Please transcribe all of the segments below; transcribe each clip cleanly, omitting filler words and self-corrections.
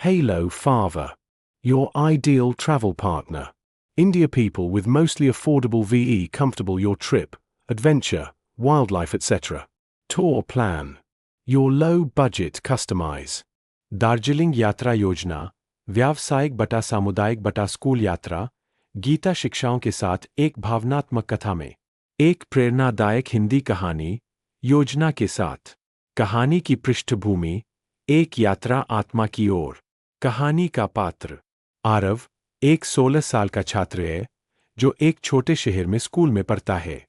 Halo Father. Your ideal travel partner. India people with mostly affordable VE comfortable your trip, adventure, wildlife etc. Tour plan. Your low budget customize. Darjeeling यात्रा योजना, व्यावसायिक बटा सामुदायिक बटा school यात्रा, गीता शिक्षाओं के साथ एक भावनात्मक कथा में, एक प्रेरणादायक हिंदी कहानी, योजना के साथ, कहानी की पृष्ठभूमि, एक यात्रा आत्मा की ओर, कहानी का पात्र, आरव, एक 16 साल का छात्र है, जो एक छोटे शहर में स्कूल में पढ़ता है।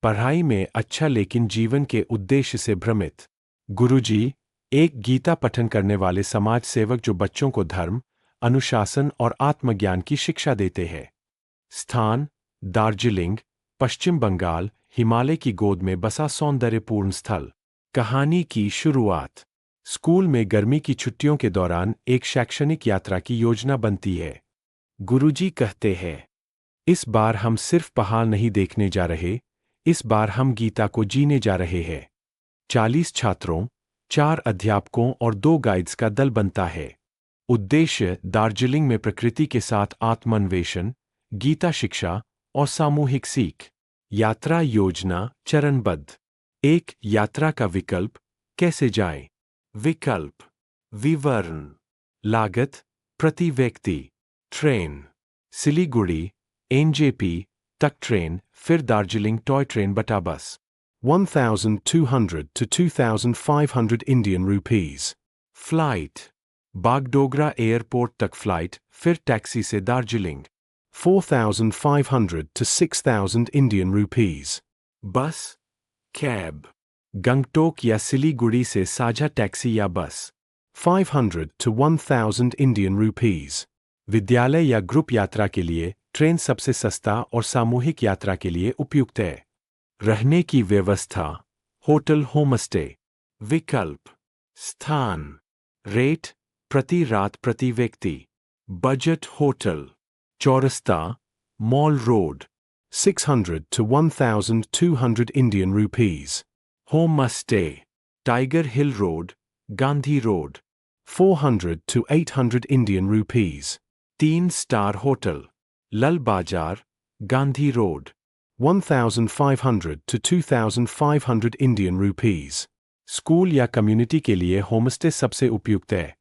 पढ़ाई में अच्छा लेकिन जीवन के उद्देश्य से भ्रमित। गुरुजी, एक गीता पठन करने वाले समाज सेवक जो बच्चों को धर्म, अनुशासन और आत्मज्ञान की शिक्षा देते हैं। स्थान, दार्जिलिंग, पश्चिम बंगाल, हिमालय की गोद में बसा सौंदर्यपूर्ण स्थल। कहानी की शुरुआत। स्कूल में गर्मी की छुट्टियों के दौरान एक शैक्षणिक यात्रा की योजना बनती है। गुरुजी कहते हैं, इस बार हम सिर्फ पहाड़ नहीं देखने जा रहे, इस बार हम गीता को जीने जा रहे हैं। 40 छात्रों, 4 अध्यापकों और 2 गाइड्स का दल बनता है। उद्देश्य दार्जिलिंग में प्रकृति के साथ आत्मान्वेषण, गीता शिक्षा और सामूहिक सीख। यात्रा योजना चरणबद्ध। एक यात्रा का विकल्प, कैसे जाएं? विकल्प, विवरण, लागत, प्रति व्यक्ति, ट्रेन, सिलीगुड़ी, एनजेपी तक ट्रेन, फिर दार्जिलिंग टॉय ट्रेन बटा बस। 1,200 to 2,500 Indian rupees. Flight. Bagdogra airport तक फ्लाइट, फिर टैक्सी से दार्जिलिंग। 4,500 to 6,000 Indian rupees. बस, कैब, गंगटोक या सिलीगुड़ी से साझा टैक्सी या बस। 500 to 1,000 Indian rupees. विद्यालय या ग्रुप यात्रा के लिए ट्रेन सबसे सस्ता और सामूहिक यात्रा के लिए उपयुक्त है। रहने की व्यवस्था, होटल होमस्टे। विकल्प, स्थान, रेट, प्रति रात प्रति व्यक्ति, budget hotel, Chowrasta, mall road. 600 to 1,200 Indian rupees. Homestay, tiger hill road, Gandhi road. 400 to 800 Indian rupees. 3 star hotel, लल बाजार, Gandhi road. 1,500 to 2,500 Indian rupees. School या कम्युनिटी के लिए होमस्टे सबसे उपयुक्त है,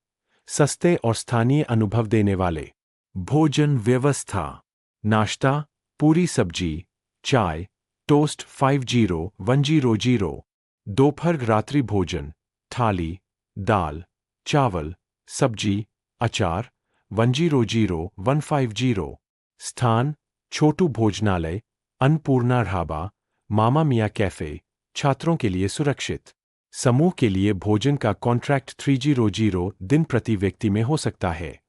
सस्ते और स्थानीय अनुभव देने वाले। भोजन व्यवस्था, नाश्ता, पूरी सब्जी, चाय, टोस्ट 50-100। दोपहर रात्रि भोजन, थाली, दाल, चावल, सब्जी, अचार 100-150। स्थान, छोटू भोजनालय, अन्नपूर्णा ढाबा, मामा मिया कैफे, छात्रों के लिए सुरक्षित। समूह के लिए भोजन का कॉन्ट्रैक्ट 300 दिन प्रति व्यक्ति में हो सकता है।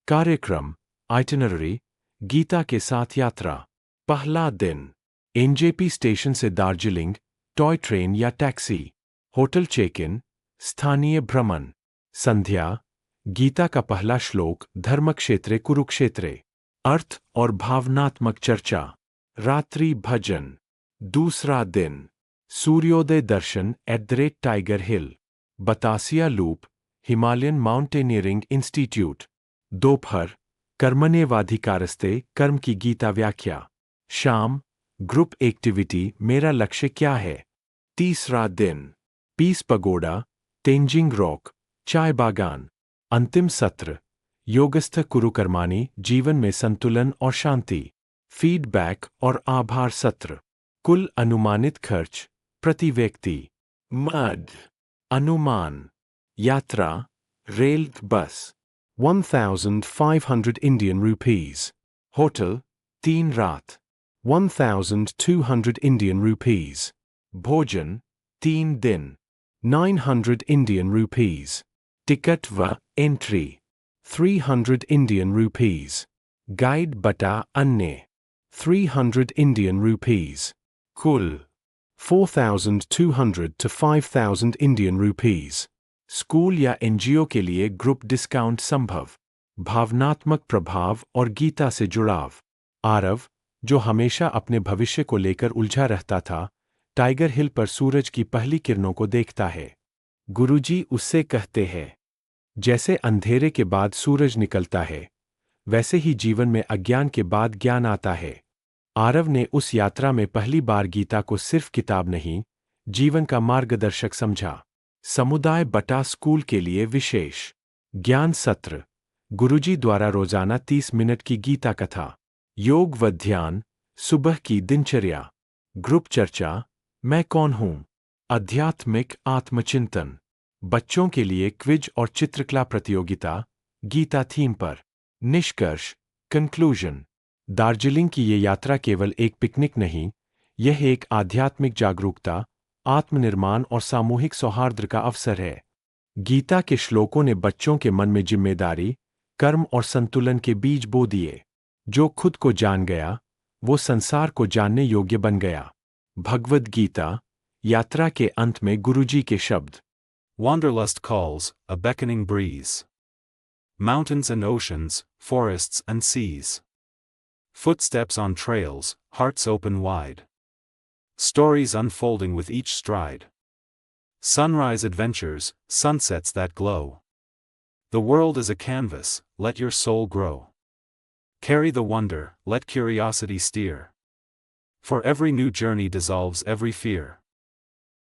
कार्यक्रम, आइटिनरी, गीता के साथ यात्रा। पहला दिन, एनजेपी स्टेशन से दार्जिलिंग, टॉय ट्रेन या टैक्सी। होटल चेक इन, स्थानीय भ्रमण। संध्या, गीता का पहला श्लोक धर्मक्षेत्रे कुरुक्षेत्रे। अर्थ और भावनात्मक चर्चा। रात्रि भजन। दूसरा दिन, सूर्योदय दर्शन @ Tiger Hill, Batasia Loop, Himalayan Mountaineering Institute. दोपहर, कर्मण्येवाधिकारस्ते कर्म की गीता व्याख्या। शाम, ग्रुप एक्टिविटी मेरा लक्ष्य क्या है। तीसरा दिन, पीस पगोडा, तेंजिंग रॉक, चाय बागान। अंतिम सत्र, योगस्थ कुरुकर्मानी, जीवन में संतुलन और शांति। फीडबैक और आभार सत्र। कुल अनुमानित खर्च प्रति व्यक्ति। मद, अनुमान। यात्रा, rail bus 1,500 Indian rupees. Hotel, 3 रात 1,200 Indian rupees. भोजन, 3 दिन 900 Indian rupees. टिकट व एंट्री 300 Indian rupees. गाइड बटा अन्य 300 Indian rupees. कुल 4,200 to 5,000 Indian rupees. स्कूल या एनजीओ के लिए ग्रुप डिस्काउंट संभव। भावनात्मक प्रभाव और गीता से जुड़ाव। आरव, जो हमेशा अपने भविष्य को लेकर उलझा रहता था, टाइगर हिल पर सूरज की पहली किरणों को देखता है। गुरुजी उससे कहते हैं, जैसे अंधेरे के बाद सूरज निकलता है, वैसे ही जीवन में अज्ञान के बाद ज्ञान आता है। आरव ने उस यात्रा में पहली बार गीता को सिर्फ किताब नहीं, जीवन का मार्गदर्शक समझा। समुदाय बटा स्कूल के लिए विशेष ज्ञान सत्र, गुरुजी द्वारा रोजाना 30 मिनट की गीता कथा, योग व ध्यान, सुबह की दिनचर्या, ग्रुप चर्चा, मैं कौन हूं, आध्यात्मिक आत्मचिंतन, बच्चों के लिए क्विज और चित्रकला प्रतियोगिता, गीता थीम पर। निष्कर्ष, कंक्लूजन, दार्जिलिंग की ये यात्रा केवल एक पिकनिक नहीं, यह एक आध्यात्मिक जागरूकता, आत्मनिर्माण और सामूहिक सौहार्द का अवसर है। गीता के श्लोकों ने बच्चों के मन में जिम्मेदारी, कर्म और संतुलन के बीज बो दिए। जो खुद को जान गया, वो संसार को जानने योग्य बन गया। भगवद गीता, यात्रा के अंत में गुरुजी के शब्द। Wanderlust calls, a beckoning breeze. Mountains and oceans, forests and seas. Footsteps on trails, hearts open wide. Stories unfolding with each stride. Sunrise adventures, sunsets that glow. The world is a canvas, let your soul grow. Carry the wonder, let curiosity steer. For every new journey dissolves every fear.